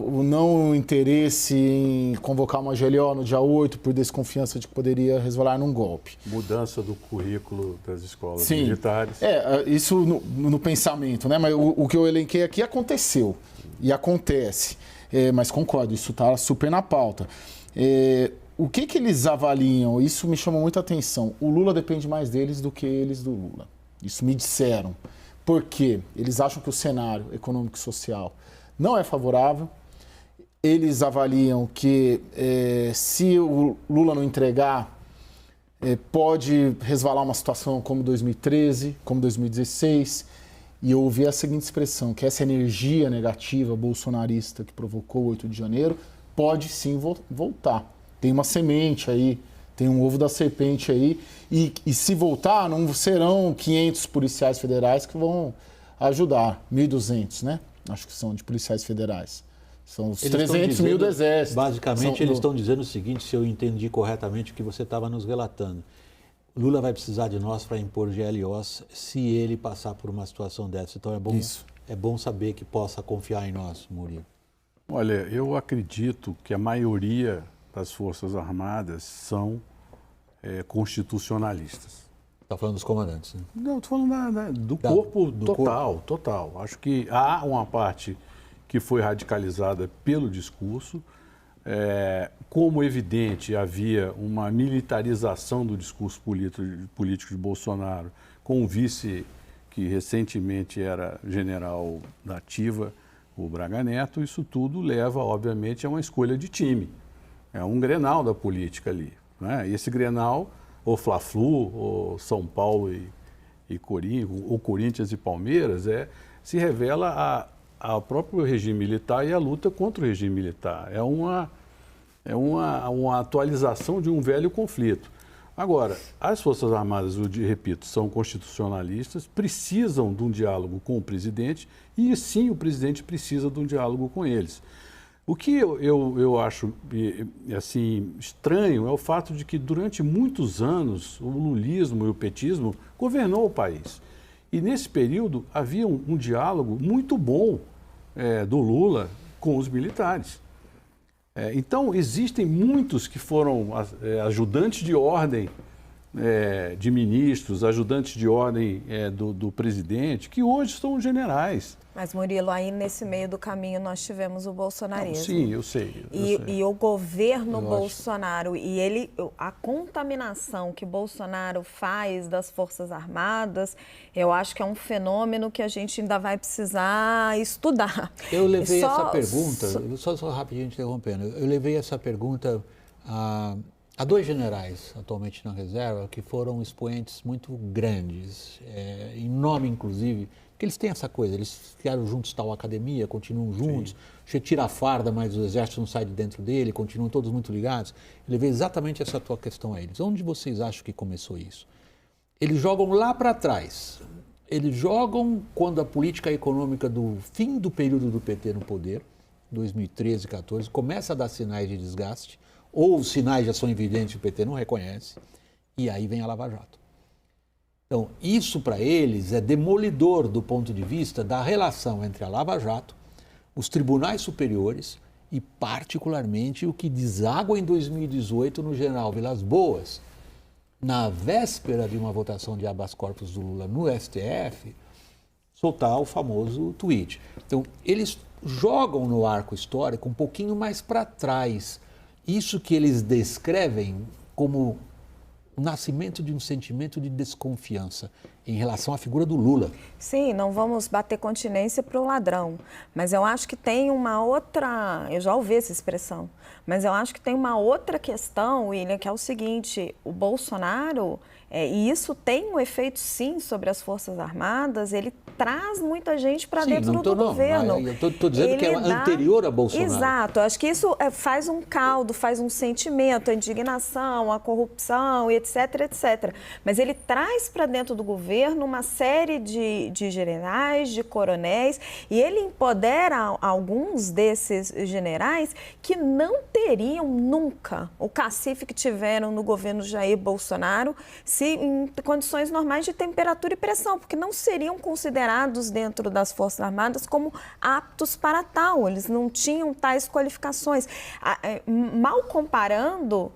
S1: o não interesse em convocar uma GLO no dia 8 por desconfiança de que poderia resvalar num golpe.
S3: Mudança do currículo das escolas militares.
S1: Isso no pensamento, né? Mas o que eu elenquei aqui aconteceu e acontece. Mas concordo, isso está super na pauta. O que eles avaliam? Isso me chama muita atenção. O Lula depende mais deles do que eles do Lula. Isso me disseram. Por quê? Eles acham que o cenário econômico e social não é favorável. Eles avaliam que se o Lula não entregar, pode resvalar uma situação como 2013, como 2016. E eu ouvi a seguinte expressão, que essa energia negativa bolsonarista que provocou o 8 de janeiro pode sim voltar. Tem uma semente aí, tem um ovo da serpente aí, e se voltar, não serão 500 policiais federais que vão ajudar, 1.200, né? Acho que são de policiais federais. São os 300 mil do Exército.
S2: Basicamente, eles estão dizendo o seguinte, se eu entendi corretamente o que você estava nos relatando. Lula vai precisar de nós para impor GLOs se ele passar por uma situação dessa. Então é bom saber que possa confiar em nós, Murilo.
S3: Olha, eu acredito que a maioria das Forças Armadas são constitucionalistas.
S2: Está falando dos comandantes, né?
S3: Não, estou falando do corpo total. Acho que há uma parte que foi radicalizada pelo discurso. Como evidente, havia uma militarização do discurso político de Bolsonaro com o vice que recentemente era general da ativa, o Braga Neto. Isso tudo leva, obviamente, a uma escolha de time. É um Grenal da política ali, né? E esse Grenal, ou Fla-Flu, ou São Paulo e Corinthians e Palmeiras, se revela ao próprio regime militar e a luta contra o regime militar. É uma atualização de um velho conflito. Agora, as Forças Armadas, eu repito, são constitucionalistas, precisam de um diálogo com o presidente e sim o presidente precisa de um diálogo com eles. O que eu acho assim, estranho é o fato de que durante muitos anos o lulismo e o petismo governou o país. E nesse período havia um diálogo muito bom do Lula com os militares. Então, existem muitos que foram ajudantes de ordem de ministros, ajudantes de ordem do presidente, que hoje são generais.
S4: Mas, Murilo, aí nesse meio do caminho nós tivemos o bolsonarismo.
S3: Sim, eu sei.
S4: E o governo Bolsonaro, e a contaminação que Bolsonaro faz das Forças Armadas, eu acho que é um fenômeno que a gente ainda vai precisar estudar.
S2: Eu levei essa pergunta, só rapidinho interrompendo, eu levei essa pergunta a dois generais atualmente na reserva que foram expoentes muito grandes, em nome inclusive, porque eles têm essa coisa, eles criaram juntos tal academia, continuam juntos, você tira a farda, mas o exército não sai de dentro dele, continuam todos muito ligados. Eu levei exatamente essa tua questão a eles. Onde vocês acham que começou isso? Eles jogam lá para trás, eles jogam quando a política econômica do fim do período do PT no poder, 2013, 14, começa a dar sinais de desgaste, ou os sinais já são evidentes e o PT não reconhece, e aí vem a Lava Jato. Então, isso para eles é demolidor do ponto de vista da relação entre a Lava Jato, os tribunais superiores e, particularmente, o que deságua em 2018 no general Vilas Boas, na véspera de uma votação de habeas corpus do Lula no STF, soltar o famoso tweet. Então, eles jogam no arco histórico um pouquinho mais para trás. Isso que eles descrevem como o nascimento de um sentimento de desconfiança em relação à figura do Lula.
S4: Sim, não vamos bater continência para o ladrão, mas eu acho que tem uma outra, eu já ouvi essa expressão, mas eu acho que tem uma outra questão, William, que é o seguinte, o Bolsonaro, e isso tem um efeito sim sobre as Forças Armadas, ele traz muita gente para dentro do governo.
S2: Eu estou dizendo que é anterior a Bolsonaro.
S4: Exato, acho que isso faz um caldo, faz um sentimento, a indignação, a corrupção, etc, etc. Mas ele traz para dentro do governo uma série de generais, de coronéis, e ele empodera alguns desses generais que não teriam nunca o cacife que tiveram no governo Jair Bolsonaro, se em condições normais de temperatura e pressão, porque não seriam considerados dentro das Forças Armadas como aptos para tal, eles não tinham tais qualificações. Mal comparando,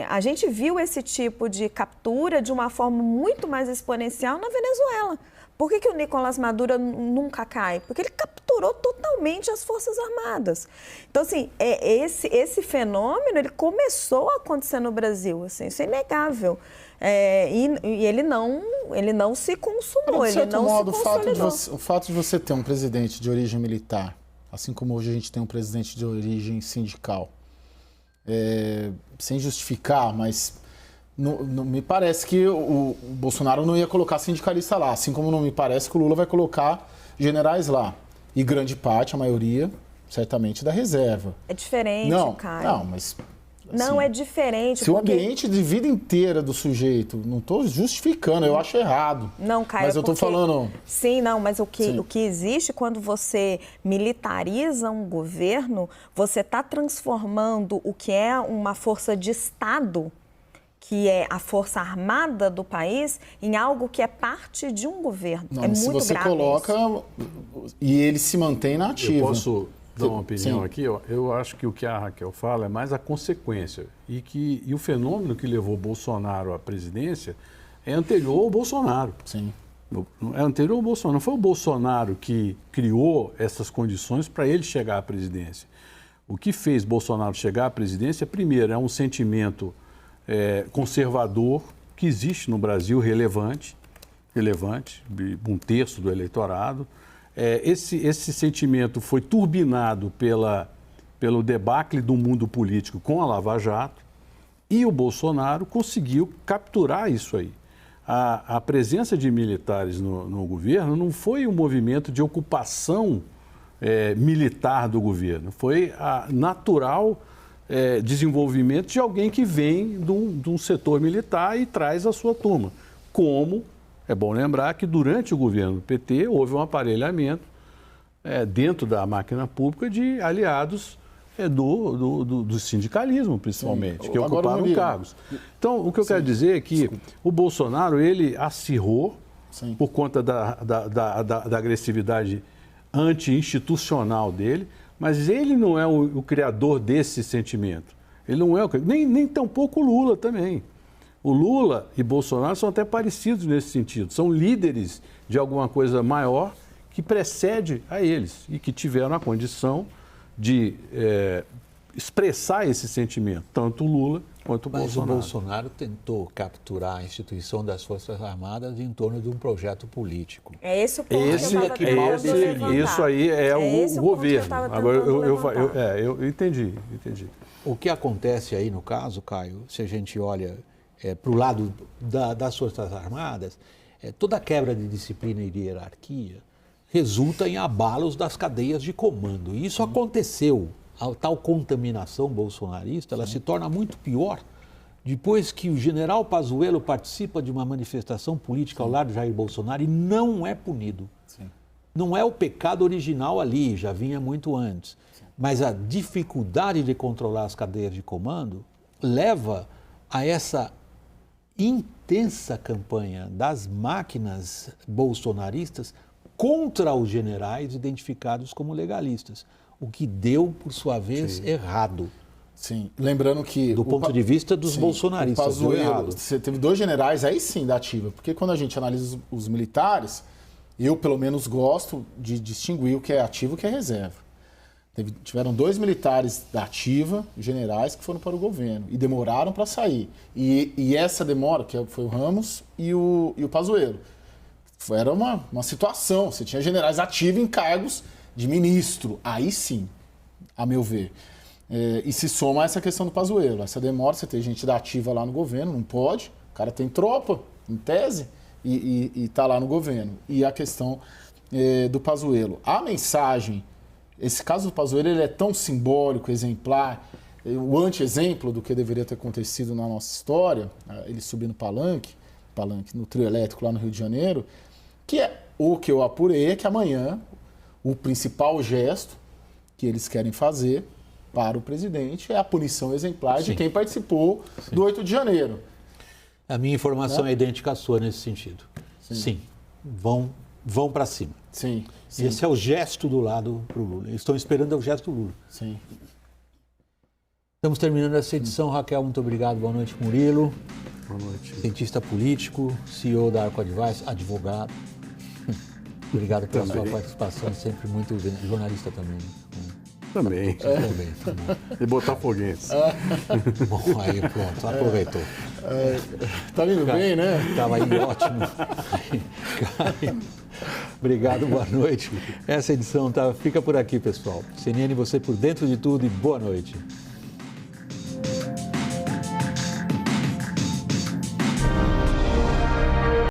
S4: a gente viu esse tipo de captura de uma forma muito mais exponencial na Venezuela. Por que o Nicolás Maduro nunca cai? Porque ele capturou totalmente as Forças Armadas. Então, assim, esse fenômeno ele começou a acontecer no Brasil, assim, isso é inegável. E ele não se consumou, ele não se consolidou.
S1: O fato de você ter um presidente de origem militar, assim como hoje a gente tem um presidente de origem sindical, sem justificar, mas não me parece que o Bolsonaro não ia colocar sindicalista lá, assim como não me parece que o Lula vai colocar generais lá. E grande parte, a maioria, certamente, da reserva.
S4: É diferente, Caio.
S1: Não, mas...
S4: Não, é diferente.
S1: Se o ambiente de vida inteira do sujeito, não estou justificando, eu acho errado.
S4: Não, Caio,
S1: mas eu estou falando...
S4: Sim, não, mas o que existe quando você militariza um governo, você está transformando o que é uma força de Estado, que é a força armada do país, em algo que é parte de um governo.
S1: Não,
S4: é muito
S1: grave. Se você coloca e ele se mantém na ativa.
S3: Eu posso dar uma opinião aqui? Eu acho que o que a Raquel fala é mais a consequência. E o fenômeno que levou Bolsonaro à presidência é anterior ao Bolsonaro.
S1: Sim.
S3: É anterior ao Bolsonaro. Não foi o Bolsonaro que criou essas condições para ele chegar à presidência. O que fez Bolsonaro chegar à presidência, primeiro, é um sentimento conservador que existe no Brasil, relevante, um terço do eleitorado. Esse sentimento foi turbinado pelo debacle do mundo político com a Lava Jato e o Bolsonaro conseguiu capturar isso aí. A presença de militares no governo não foi um movimento de ocupação militar do governo, foi a natural desenvolvimento de alguém que vem de um setor militar e traz a sua turma. Como, é bom lembrar que durante o governo do PT houve um aparelhamento dentro da máquina pública de aliados do sindicalismo, principalmente, que ocuparam cargos. Então, o que eu quero dizer é que o Bolsonaro, ele acirrou por conta da agressividade anti-institucional dele, mas ele não é o criador desse sentimento. Ele não é nem tampouco o Lula também. O Lula e Bolsonaro são até parecidos nesse sentido. São líderes de alguma coisa maior que precede a eles e que tiveram a condição de expressar esse sentimento, tanto o Lula quanto o Bolsonaro.
S2: Mas o Bolsonaro tentou capturar a instituição das Forças Armadas em torno de um projeto político.
S4: É esse o ponto que eu levantar.
S3: Isso aí é o governo. Agora eu entendi.
S2: O que acontece aí no caso, Caio, se a gente olha para o lado das Forças Armadas, toda quebra de disciplina e de hierarquia resulta em abalos das cadeias de comando. E isso aconteceu. A tal contaminação bolsonarista, ela se torna muito pior depois que o general Pazuello participa de uma manifestação política ao lado de Jair Bolsonaro e não é punido. Não é o pecado original ali, já vinha muito antes. Mas a dificuldade de controlar as cadeias de comando leva a essa intensa campanha das máquinas bolsonaristas contra os generais identificados como legalistas, o que deu, por sua vez, errado.
S1: Sim, lembrando que...
S2: Do ponto de vista dos bolsonaristas, deu errado.
S1: Você teve 2 generais, aí sim, da ativa, porque quando a gente analisa os militares, Eu, pelo menos, gosto de distinguir o que é ativo e o que é reserva. Tiveram 2 militares da ativa, generais, que foram para o governo e demoraram para sair. E essa demora, que foi o Ramos e o Pazuello, era uma situação. Você tinha generais ativos em cargos de ministro. Aí sim, a meu ver. E se soma essa questão do Pazuello. Essa demora, você tem gente da ativa lá no governo, não pode. O cara tem tropa, em tese, e está lá no governo. E a questão do Pazuello. A mensagem, esse caso do Pazuello, ele é tão simbólico, exemplar, o anti-exemplo do que deveria ter acontecido na nossa história, ele subir no palanque, no trio elétrico lá no Rio de Janeiro, que é o que eu apurei é que amanhã o principal gesto que eles querem fazer para o presidente é a punição exemplar de quem participou do 8 de janeiro.
S2: A minha informação é idêntica à sua nesse sentido. Sim. Vão para cima.
S1: Sim.
S2: Esse é o gesto do lado para o Lula. Eles estão esperando o gesto do Lula.
S1: Sim.
S2: Estamos terminando essa edição. Raquel, muito obrigado. Boa noite, Murilo.
S3: Boa noite.
S2: Cientista político, CEO da Arco Advice, advogado. Obrigado pela sua participação, sempre muito jornalista também.
S3: Também. E botafoguense.
S2: Bom, aí pronto, aproveitou.
S1: Tá indo bem, né?
S2: Estava aí ótimo. Obrigado, boa noite. Essa edição fica por aqui, pessoal. CNN, você por dentro de tudo e boa noite.